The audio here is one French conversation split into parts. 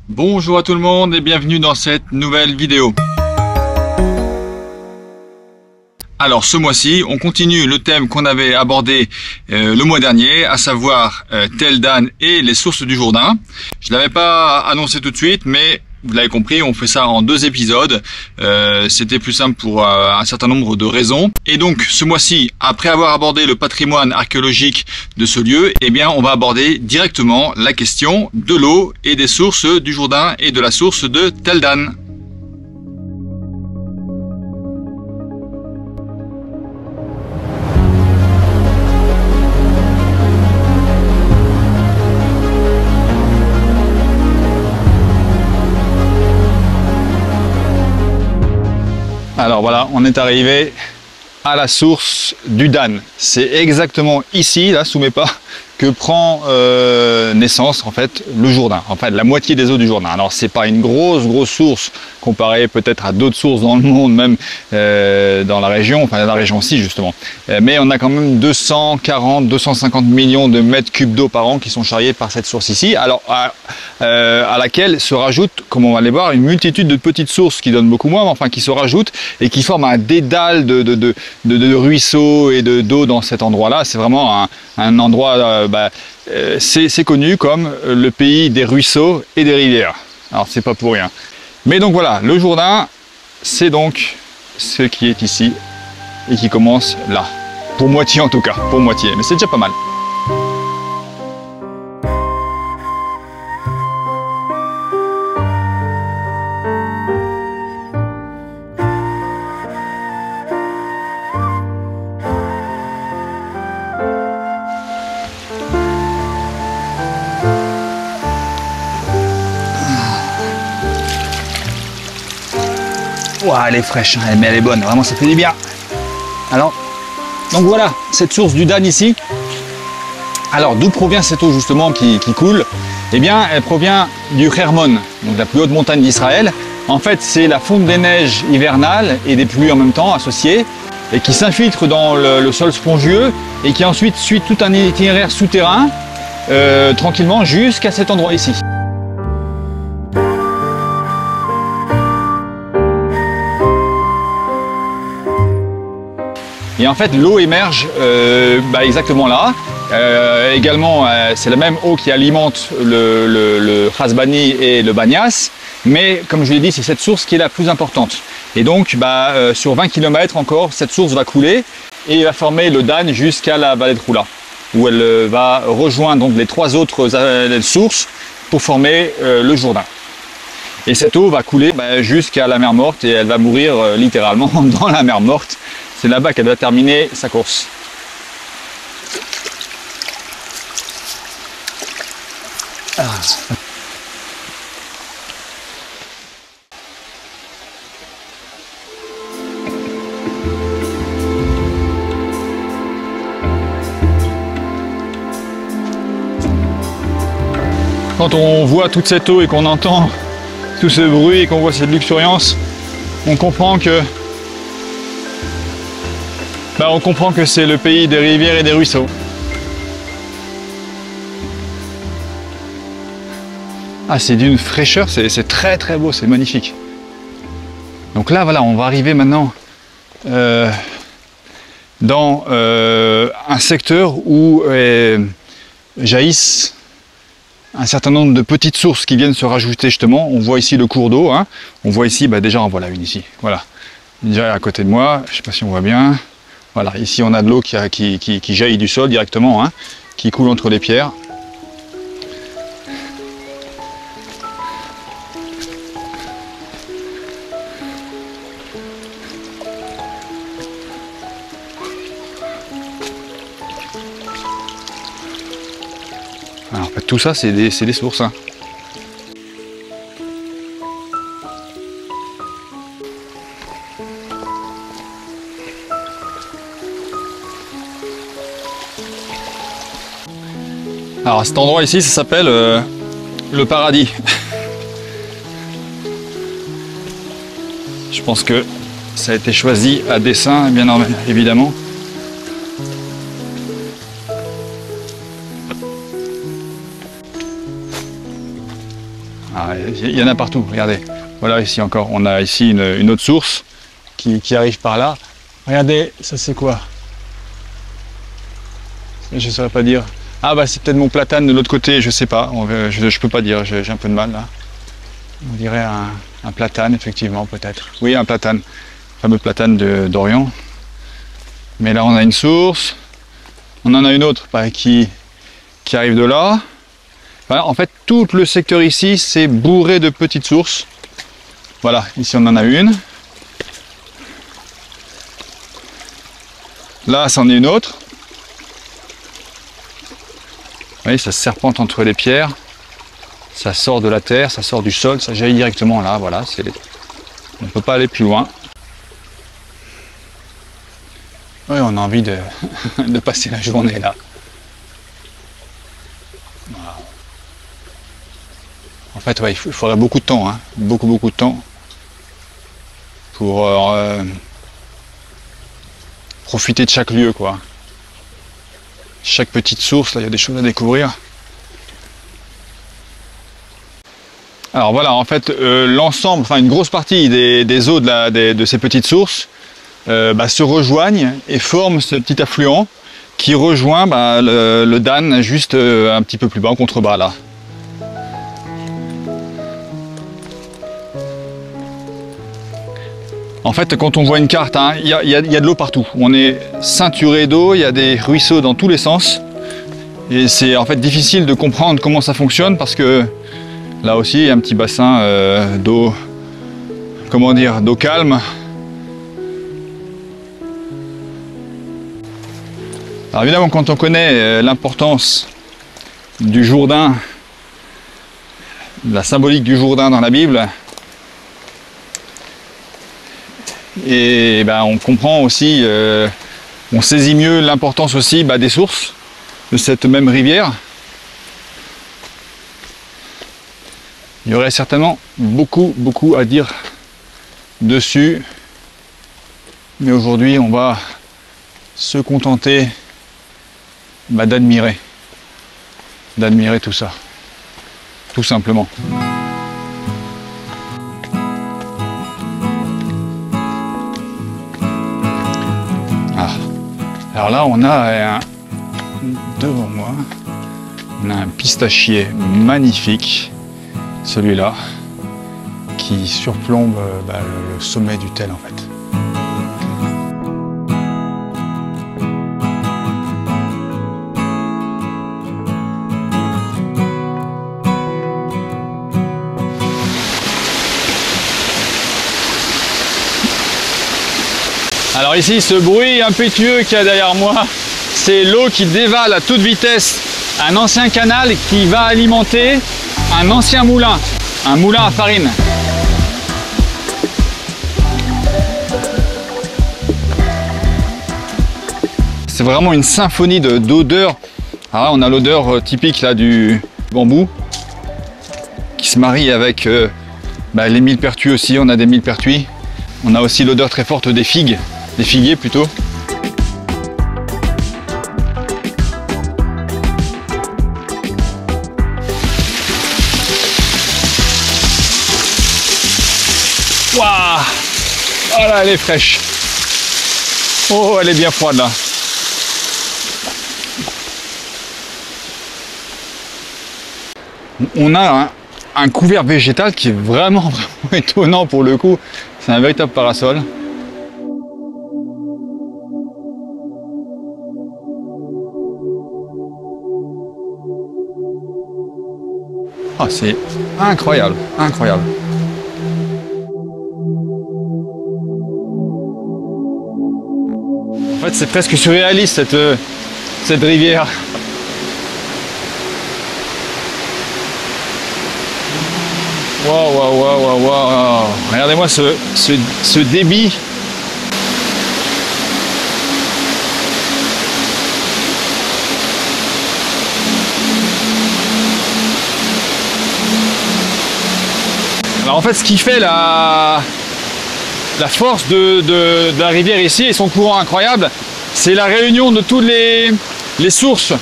Bonjour à tout le monde et bienvenue dans cette nouvelle vidéo. Alors ce mois-ci, on continue le thème qu'on avait abordé le mois dernier, à savoir Tel Dan et les sources du Jourdain. Je ne l'avais pas annoncé tout de suite, mais vous l'avez compris, on fait ça en 2 épisodes. C'était plus simple pour un certain nombre de raisons. Et donc ce mois-ci, après avoir abordé le patrimoine archéologique de ce lieu, eh bien on va aborder directement la question de l'eau et des sources du Jourdain et de la source de Tel Dan. Alors voilà, on est arrivé à la source du Dan. C'est exactement ici, là, sous mes pas, que prend naissance en fait le Jourdain, en fait la moitié des eaux du Jourdain. Alors c'est pas une grosse source comparée peut-être à d'autres sources dans le monde, même dans la région, enfin la région aussi justement. Mais on a quand même 240-250 millions de mètres cubes d'eau par an qui sont charriés par cette source ici. Alors à laquelle se rajoute, comme on va les voir, une multitude de petites sources qui donnent beaucoup moins, mais enfin qui se rajoutent et qui forment un dédale de ruisseaux et d'eau dans cet endroit-là. C'est vraiment un endroit, c'est connu comme le pays des ruisseaux et des rivières. Alors c'est pas pour rien. Mais donc voilà, le Jourdain, c'est donc ce qui est ici et qui commence là. Pour moitié en tout cas, pour moitié, mais c'est déjà pas mal. Ouah, elle est fraîche, mais elle est bonne, vraiment ça fait du bien. Alors, donc voilà, cette source du Dan ici. Alors, d'où provient cette eau justement qui coule? Eh bien, elle provient du Hermon, donc la plus haute montagne d'Israël. En fait, c'est la fonte des neiges hivernales et des pluies en même temps associées, et qui s'infiltre dans le sol spongieux, et qui ensuite suit tout un itinéraire souterrain, tranquillement jusqu'à cet endroit ici. Et en fait, l'eau émerge exactement là. Également, c'est la même eau qui alimente le Hasbani et le Banias. Mais comme je l'ai dit, c'est cette source qui est la plus importante. Et donc, sur 20 km encore, cette source va couler et va former le Dan jusqu'à la vallée de Roula, où elle va rejoindre donc les 3 autres sources pour former le Jourdain. Et cette eau va couler jusqu'à la mer Morte et elle va mourir littéralement dans la mer Morte. C'est là-bas qu'elle va terminer sa course. Ah. Quand on voit toute cette eau et qu'on entend tout ce bruit et qu'on voit cette luxuriance, on comprend que c'est le pays des rivières et des ruisseaux. Ah, c'est d'une fraîcheur, c'est très beau, c'est magnifique. Donc là, voilà, on va arriver maintenant dans un secteur où jaillissent un certain nombre de petites sources qui viennent se rajouter justement. On voit ici le cours d'eau, hein. On voit ici, déjà en voilà une ici, voilà. Déjà à côté de moi, je ne sais pas si on voit bien. Voilà, ici on a de l'eau qui jaillit du sol directement, hein, qui coule entre les pierres. Alors, en fait, tout ça, c'est des sources. Hein. Alors cet endroit ici, ça s'appelle le paradis. Je pense que ça a été choisi à dessein, bien évidemment. Il y en a partout, regardez. Voilà, ici encore, on a ici une autre source qui arrive par là. Regardez, ça c'est quoi? Je ne saurais pas dire. Ah bah c'est peut-être mon platane de l'autre côté, je sais pas. Je peux pas dire, j'ai un peu de mal là. On dirait un platane, effectivement, peut-être. Oui, un platane. Le fameux platane d'Orient. Mais là, on a une source. On en a une autre qui arrive de là. Voilà, en fait, tout le secteur ici, c'est bourré de petites sources. Voilà, ici, on en a une. Là, c'en est une autre. Vous voyez, ça serpente entre les pierres. Ça sort de la terre, ça sort du sol, ça jaillit directement là. Voilà, on ne peut pas aller plus loin. Oui, on a envie de passer la journée là. Voilà. En fait, ouais, il faudrait beaucoup de temps, hein, beaucoup de temps pour profiter de chaque lieu, quoi. Chaque petite source, là, il y a des choses à découvrir. Alors voilà, en fait, l'ensemble, enfin une grosse partie des eaux de ces petites sources se rejoignent et forment ce petit affluent qui rejoint le Dan juste un petit peu plus bas, en contrebas là. En fait, quand on voit une carte, hein, y a de l'eau partout. On est ceinturé d'eau, il y a des ruisseaux dans tous les sens. Et c'est en fait difficile de comprendre comment ça fonctionne parce que là aussi, il y a un petit bassin d'eau, comment dire, d'eau calme. Alors évidemment, quand on connaît l'importance du Jourdain, la symbolique du Jourdain dans la Bible, et on comprend aussi, on saisit mieux l'importance aussi des sources de cette même rivière. Il y aurait certainement beaucoup à dire dessus, mais aujourd'hui on va se contenter d'admirer tout ça, tout simplement. Alors là, on a devant moi, on a un pistachier magnifique, celui-là, qui surplombe le sommet du tel en fait. Alors ici, ce bruit impétueux qu'il y a derrière moi, c'est l'eau qui dévale à toute vitesse un ancien canal qui va alimenter un ancien moulin, un moulin à farine. C'est vraiment une symphonie d'odeurs. Alors là, on a l'odeur typique là, du bambou qui se marie avec les millepertuis aussi, on a des millepertuis. On a aussi l'odeur très forte des figues. Des figuiers plutôt. Waouh! Oh là, elle est fraîche. Oh, elle est bien froide là. On a un couvert végétal qui est vraiment étonnant pour le coup. C'est un véritable parasol. Ah, c'est incroyable, incroyable. En fait, c'est presque surréaliste cette rivière. Waouh, waouh, waouh, waouh. Regardez-moi ce débit. Alors en fait, ce qui fait la force de la rivière ici et son courant incroyable, c'est la réunion de toutes les sources,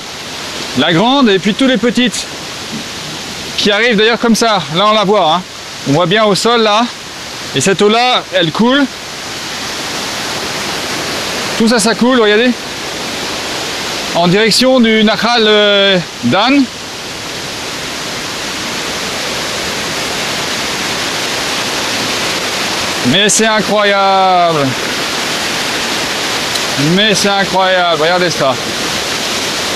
la grande et puis toutes les petites. qui arrive d'ailleurs comme ça. Là on la voit, hein. On voit bien au sol là. Et cette eau là, elle coule. Tout ça, ça coule, regardez. En direction du Nahal Dan. Mais c'est incroyable. Mais c'est incroyable, regardez ça.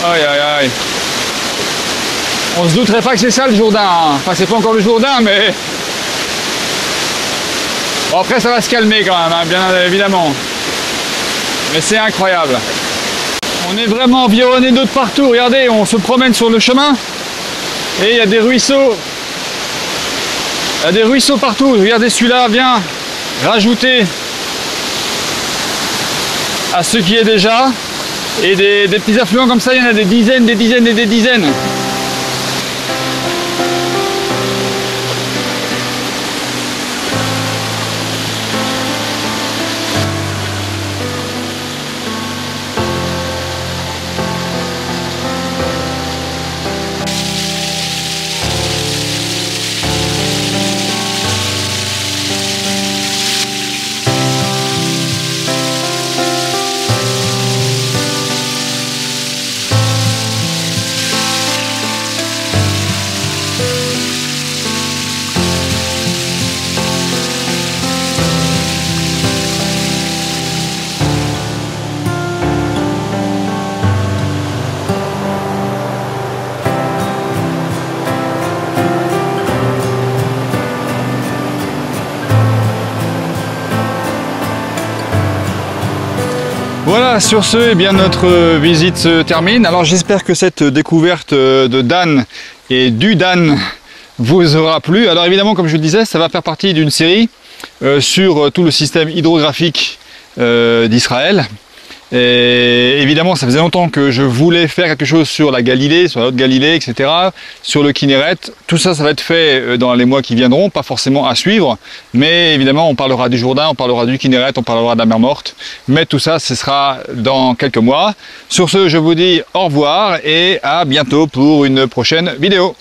Aïe aïe aïe. On se douterait pas que c'est ça le Jourdain, hein. Enfin c'est pas encore le Jourdain, mais... Bon, après ça va se calmer quand même, hein, bien évidemment. Mais c'est incroyable. On est vraiment environné d'eau de partout, regardez, on se promène sur le chemin. Et il y a des ruisseaux. Il y a des ruisseaux partout, regardez celui-là vient rajouter à ce qui est déjà. Et des petits affluents comme ça, il y en a des dizaines, des dizaines et des dizaines. Voilà, sur ce, eh bien, notre visite se termine. Alors j'espère que cette découverte de Dan et du Dan vous aura plu. Alors évidemment, comme je le disais, ça va faire partie d'une série sur tout le système hydrographique d'Israël. Et évidemment, ça faisait longtemps que je voulais faire quelque chose sur la Galilée, sur la Haute Galilée, etc., sur le Kinneret. Tout ça, ça va être fait dans les mois qui viendront, pas forcément à suivre, mais évidemment, on parlera du Jourdain, on parlera du Kinneret, on parlera de la mer Morte, mais tout ça, ce sera dans quelques mois. Sur ce, je vous dis au revoir et à bientôt pour une prochaine vidéo.